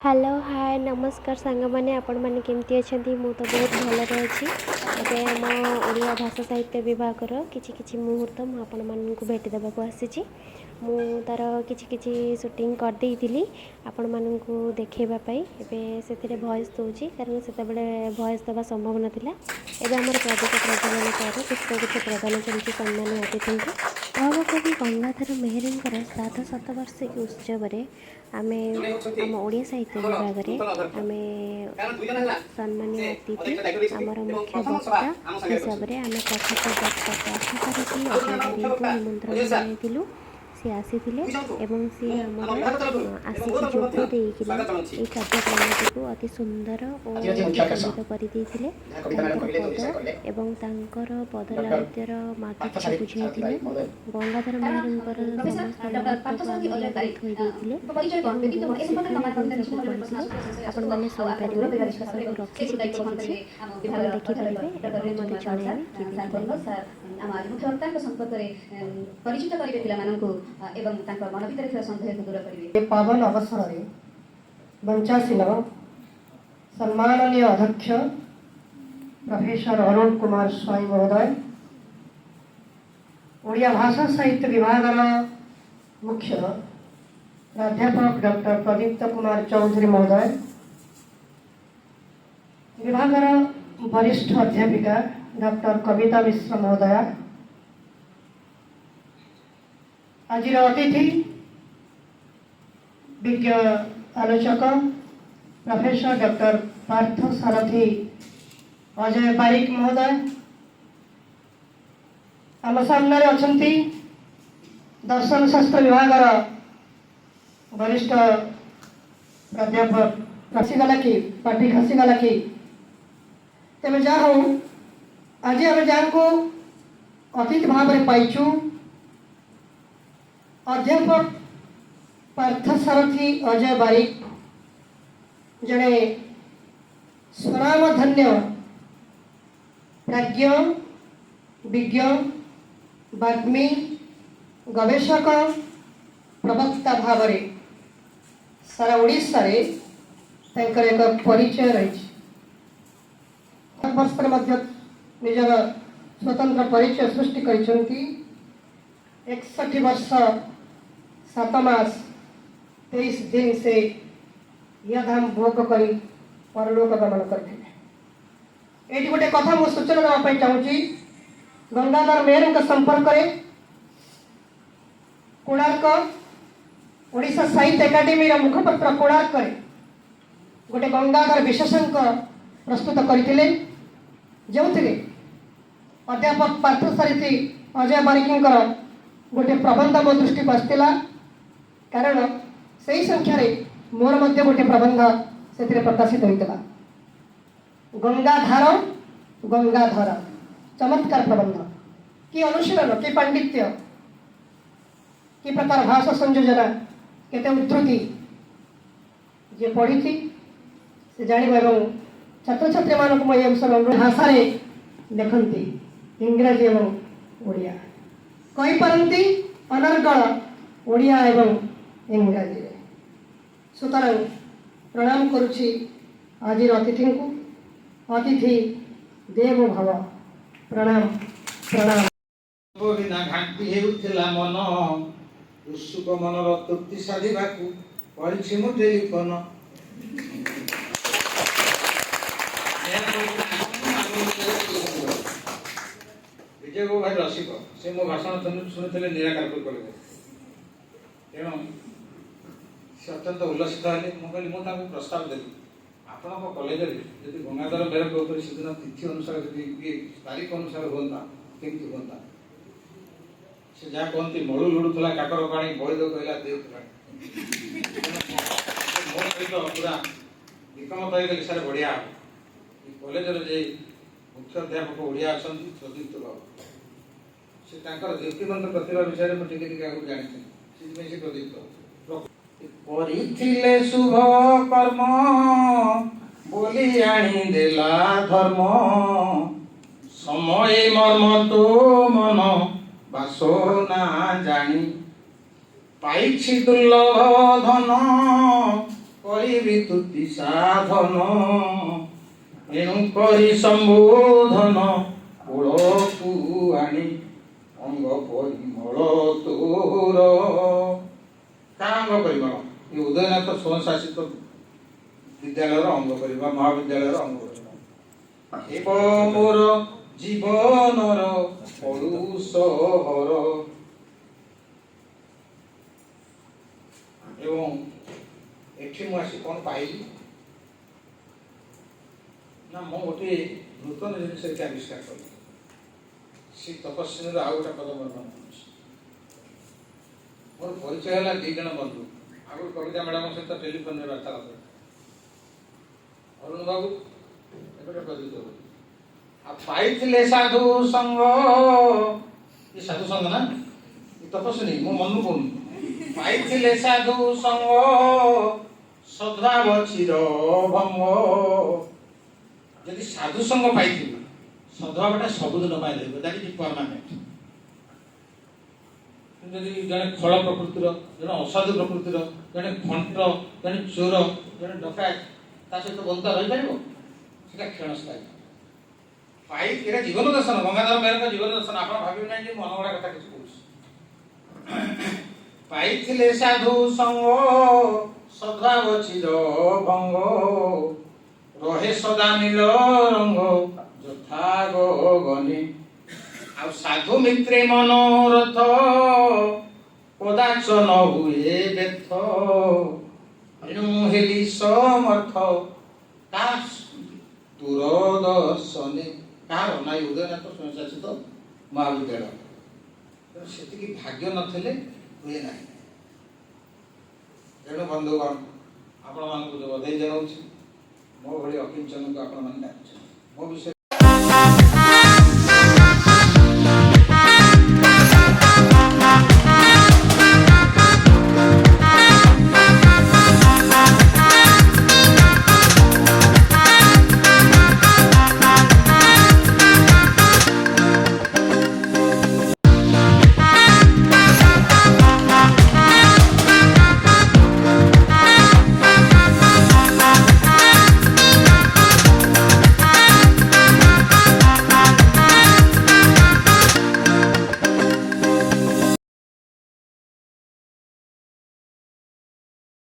Hello hi नमस्कार सांग मैंने आपण मैंने केमती अच्छा मु तो बहुत भलरे अच्छी एवं आम ओडिया भाषा साहित्य विभाग किसी मुहूर्त मुझे आपको भेट देवाक आसी मु तार किसी शूटिंग करदे आपण मानू देखवाई से भॉइस दूसरी कारण से भॉइस देवा संभव नाला एवं आम प्रदीप प्रज्वलन पर पुष्पगुच्छ प्रदान चलती सम्मान अतिथि कवि गंगाधर मेहर श्राद्ध शतवार्षिकी उत्सव आम आम ओडिया साहित्य विभाग आम सम्मानीय अतिथि आमर मुख्य वक्ता हिसाब से आम कथक डॉक्टर पार्थसारथी अजय को निमंत्रण जनाइलु सी आसी एवं सी आमर आसिक जोगदेकिना ये कार्यक्रम को अति सुंदर और सुसंगीत करते पद एवं तांकर पदलालित्यर माधुर्य बुझाई गंगाधर मेहर समस्त आपण मैंने शुणिपारे रखी देखिपारे मत जनता संपर्क में परिचित करेंगे पिला एवं मन भर सन्देह को दूर करेंगे। पावन अवसर में बंचासीन सम्माननीय अध्यक्ष प्रोफेसर अरुण कुमार स्वाई महोदय, ओडिया भाषा साहित्य विभाग मुख्य प्राध्यापक डॉक्टर प्रदीप्त कुमार चौधरी महोदय, विभाग वरिष्ठ अध्यापिका डॉक्टर कविता मिश्र महोदया, आज अतिथि विज्ञ आलोचक प्रोफेसर डॉक्टर पार्थसारथी अजय बारिक महोदय, आम सामने अच्छा दर्शन शास्त्र विभाग वरिष्ठ प्राध्यापक खसीगला कि पार्टी खसीगला कि तेज जहाँ हूँ आज आम जहाँ को अतिथि भाव में पाइचु अध्यापक पार्थसारथी अजय बारिक जड़े स्वनामधन्य प्राज्ञ विज्ञ वाग्मी गवेषक प्रवक्ता भाव सारा ओडिशा रे एक परिचय रही निजर स्वतंत्र परिचय सृष्टि कर 61 वर्ष 7 मास 23 दिन से यह धाम भोग कर परलोक गमन करते। ये गोटे कथा मुझे सूचना देवाई चाहूँगी। गंगाधर मेहर संपर्क में कोणार्क ओडिशा साहित्य एकाडेमी मुखपत्र कोणार्क गोटे गंगाधर विशेषज्ञ प्रस्तुत करते जो अध्यापक पार्थसारथी अजय बारिक गोटे प्रबंध मो दृष्टि को आसला कारण से संख्यार मोर मध्य गोटे प्रबंध से प्रकाशित होता गंगाधार गंगाधर चमत्कार प्रबंध कि अनुशीलन कि पांडित्य कि प्रकार भाषा संयोजना केते उद्धृति जे पढ़ी से जान छात्र छात्री मानक भाषा देखती इंग्राजी एवं ओडिया कहीपरती अनर्गल ओडिया एवं इंग्राजी सुतरां प्रणाम करुछि आज अतिथि को अतिथि देव भव प्रणाम प्रणाम घाटी हेउथिला मन उत्सुक मनर तृप्ति साधिबाकू परिछि मु टेलिफोन विजय बाबू भाई रसिक से मो भाषण शुणी निराकार कले तेणु से अत्यंत उल्लसित हेले मुझे प्रस्ताव देली आपण कलेज जब गंगाधर मेहर ऊपर से दिन तिथि अनुसार तारीख अनुसार हाँ केमती हाँ से जहाँ कहती मलु लुड़ूला काकर पानी बईद कहला देला मो सहित पूरा एकमत होगली सारे बढ़िया कॉलेज जे मुख्य अध्यापक ओडिया अच्छा प्रदीप्त बाबू से दीप्तिमंत प्रतिभा विषय में टिके जानी से प्रदीप्त शुभ कर्म बोली आनी देला धर्म समय मर्म तो मन बासना जानी पाइछि दुर्लभ धन କରିବି ତୁତି ସାଧନ ଏଣୁ କରି ସମ୍ବୋଧନ କୂଳକୁ ଆଣି ଅଙ୍ଗ ପରିମଳ ତୋର। କା ଅଙ୍ଗ ପରିମଳ? ଏ ଉଦୟନାଥ ସ୍ୱୟଂଶାସିତ ବିଦ୍ୟାଳୟର ଅଙ୍ଗ ପରିମଳ, ମହାବିଦ୍ୟାଳୟର ଅଙ୍ଗ ପରିମଳ। ହେବ ମୋର ଜୀବନର ପଡ଼ୁସହର। ଏବଂ ଏଠି ମୁଁ ଆସି କ'ଣ ପାଇଲି ନା, ମୁଁ ଗୋଟିଏ ନୂତନ ଜିନିଷ ଏଠି ଆବିଷ୍କାର କଲି। ସେ ତପସ୍ୱୀର ଆଉ ଗୋଟେ ପଦ ବର୍ଣ୍ଣନ କରୁଛି। ମୋର ପରିଚୟ ହେଲା 2 ଜଣ ବନ୍ଧୁ। ଆଗରୁ କବିତା ମ୍ୟାଡ଼ାମଙ୍କ ସହିତ ଟେଲିଫୋନରେ ବାର୍ତ୍ତାଳାପ କରେ। ଅରୁଣ ବାବୁ ଏପଟେ ପ୍ରଦୀପ ବାବୁ। ଆଉ ପାଇଥିଲେ ସାଧୁ ସଙ୍ଗ, ଏ ସାଧୁ ସଙ୍ଗ ନା, ଏ ତପସ୍ୱୀ ମୋ ମନକୁ କହୁନି। ପାଇଥିଲେ ସାଧୁ ସଙ୍ଗ ସଦ୍ଭାବ ଚିର ଭଙ୍ଗ। ଯଦି ସାଧୁ ସଙ୍ଗ ପାଇଥିବେ, ସଦ୍ଭାବଟା ସବୁଦିନ ପାଇଁ ରହିବ, ଦ୍ୟାଟ୍ ଇଜ୍ ପରମାନେଣ୍ଟ। ଯଦି ଜଣେ ଖଳ ପ୍ରକୃତିର, ଜଣେ ଅସାଧୁ ପ୍ରକୃତିର, ଜଣେ ଘଣ୍ଟ, ଜଣେ ଚୋର, ଜଣେ ଡକାୟତ ତା ସହିତ ବନ୍ଧୁତା ରହିପାରିବ? ସେଟା କ୍ଷଣସ୍ଥାୟୀ। ଏଇଟା ଜୀବନ ଦର୍ଶନ, ଗଙ୍ଗାଧର ମେହେରଙ୍କ ଜୀବନ ଦର୍ଶନ। ଆପଣ ଭାବିବେ ନାହିଁ ଯେ ମୁଁ ଅନଗଢ଼ା କଥା କିଛି କହୁଛି। ପାଇଥିଲେ ସାଧୁ ସଙ୍ଗ ସଦ୍ଭାବ ଚିର ଭଙ୍ଗ ରହେ ସଦା ନୀଳ ରଙ୍ଗ ଯଥା ଗଗନେ। ଆଉ ସାଧୁ ମିତ୍ରେ ମନୋରଥ କଦାଚ ନ ହୁଏ ବ୍ୟଥ ଏଣୁ ହେଲି ସମର୍ଥ ତା ଦୂରଦର୍ଶନେ। କାହାର? ନାଇଁ ଉଦୟନାଥ ସ୍ୱୟଂଶାସିତ ମହାବିଦ୍ୟାଳୟ। ସେତିକି ଭାଗ୍ୟ ନଥିଲେ ହୁଏ ନାହିଁ। ତେଣୁ ବନ୍ଧୁଗଣ, ଆପଣମାନଙ୍କୁ ବଧେଇ ଜଣାଉଛି। ମୋ ଭଳି ଅକିଞ୍ଚନକୁ ଆପଣମାନେ ଡାକୁଛନ୍ତି। ମୋ ବିଷୟରେ